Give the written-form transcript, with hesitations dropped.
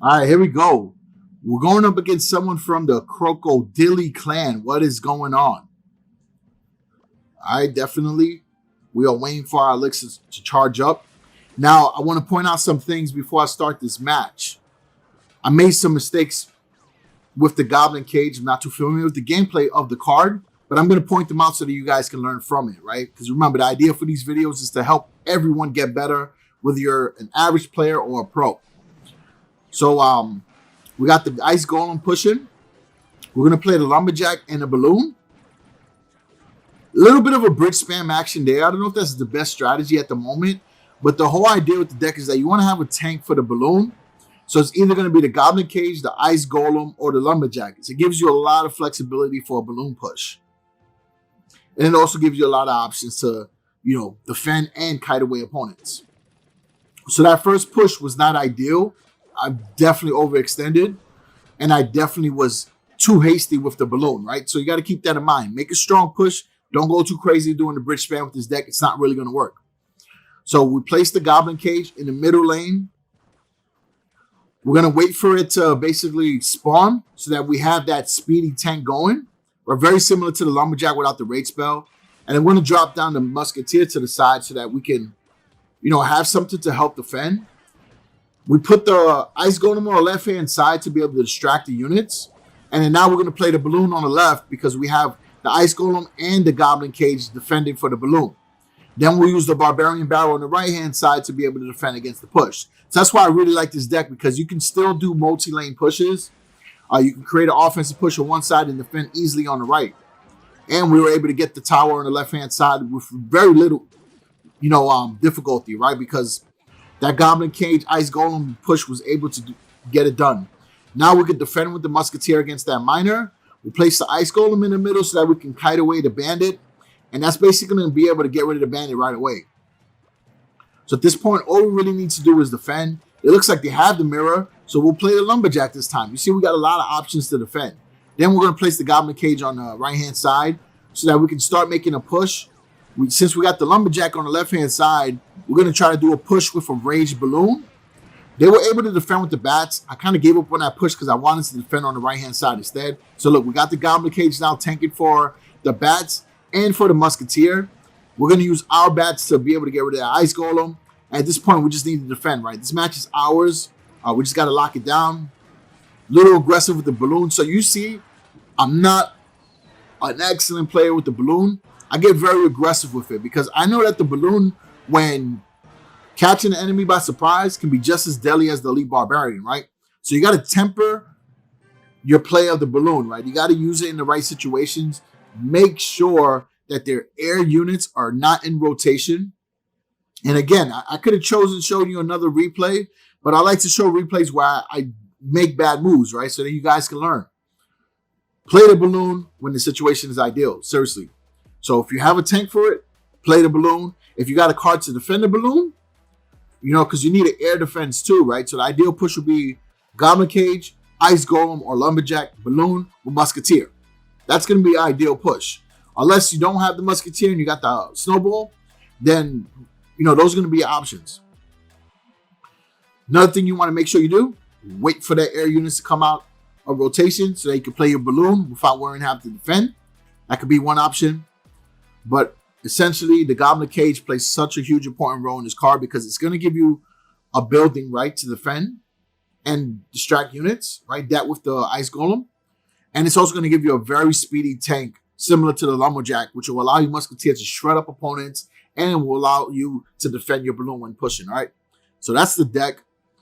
All right, here we go. We're going up against someone from the Crocodile clan. What is going on? All right, definitely. We are waiting for our elixirs to charge up. Now, I want to point out some things before I start this match. I made some mistakes with the Goblin Cage. I'm not too familiar with the gameplay of the card, but I'm going to point them out so that you guys can learn from it, right? Because remember, the idea for these videos is to help everyone get better, whether you're an average player or a pro. So, we got the Ice Golem pushing. We're going to play the Lumberjack and the Balloon. A little bit of a bridge spam action there. I don't know if that's the best strategy at the moment, but the whole idea with the deck is that you want to have a tank for the Balloon. So it's either going to be the Goblin Cage, the Ice Golem, or the Lumberjack. So it gives you a lot of flexibility for a Balloon push. And it also gives you a lot of options to, defend and kite away opponents. So that first push was not ideal. I definitely overextended, and I definitely was too hasty with the Balloon, right? So you got to keep that in mind. Make a strong push. Don't go too crazy doing the bridge spam with this deck. It's not really going to work. So we place the Goblin Cage in the middle lane. We're going to wait for it to basically spawn so that we have that speedy tank going. We're very similar to the Lumberjack without the rage spell. And then we're going to drop down the Musketeer to the side so that we can, have something to help defend. We put the Ice Golem on the left-hand side to be able to distract the units. And then now we're going to play the Balloon on the left because we have the Ice Golem and the Goblin Cage defending for the Balloon. Then we'll use the Barbarian Barrel on the right-hand side to be able to defend against the push. So that's why I really like this deck, because you can still do multi-lane pushes. You can create an offensive push on one side and defend easily on the right. And we were able to get the tower on the left-hand side with very little, difficulty, right? Because that Goblin Cage Ice Golem push was able to get it done. Now we could defend with the Musketeer against that Miner. We place the Ice Golem in the middle so that we can kite away the Bandit. And that's basically going to be able to get rid of the Bandit right away. So at this point, all we really need to do is defend. It looks like they have the mirror, so we'll play the Lumberjack this time. You see, we got a lot of options to defend. Then we're going to place the Goblin Cage on the right-hand side so that we can start making a push. Since we got the Lumberjack on the left-hand side, we're going to try to do a push with a Rage Balloon. They were able to defend with the bats. I kind of gave up on that push because I wanted to defend on the right-hand side instead. So look, we got the Goblin Cage now tanking for the bats and for the Musketeer. We're going to use our bats to be able to get rid of that Ice Golem. At this point, we just need to defend, right? This match is ours. We just got to lock it down. A little aggressive with the Balloon. So you see, I'm not an excellent player with the Balloon. I get very aggressive with it because I know that the Balloon, when catching the enemy by surprise, can be just as deadly as the Elite Barbarian, right? So you got to temper your play of the Balloon, right? You got to use it in the right situations. Make sure that their air units are not in rotation. And again, I could have chosen showing you another replay, but I like to show replays where I make bad moves, right? So that you guys can learn. Play the Balloon when the situation is ideal, seriously. So if you have a tank for it, play the Balloon. If you got a card to defend the Balloon, because you need an air defense too, right? So the ideal push would be Goblin Cage, Ice Golem, or Lumberjack, Balloon, or Musketeer. That's going to be an ideal push. Unless you don't have the Musketeer and you got the Snowball, then, those are going to be options. Another thing you want to make sure you do, wait for that air units to come out of rotation so that you can play your Balloon without worrying having to defend. That could be one option. But essentially, the Goblin Cage plays such a huge important role in this card because it's going to give you a building, right, to defend and distract units, right? That with the Ice Golem. And it's also going to give you a very speedy tank similar to the Lumberjack, which will allow your Musketeer to shred up opponents and will allow you to defend your Balloon when pushing, all right? So that's the deck.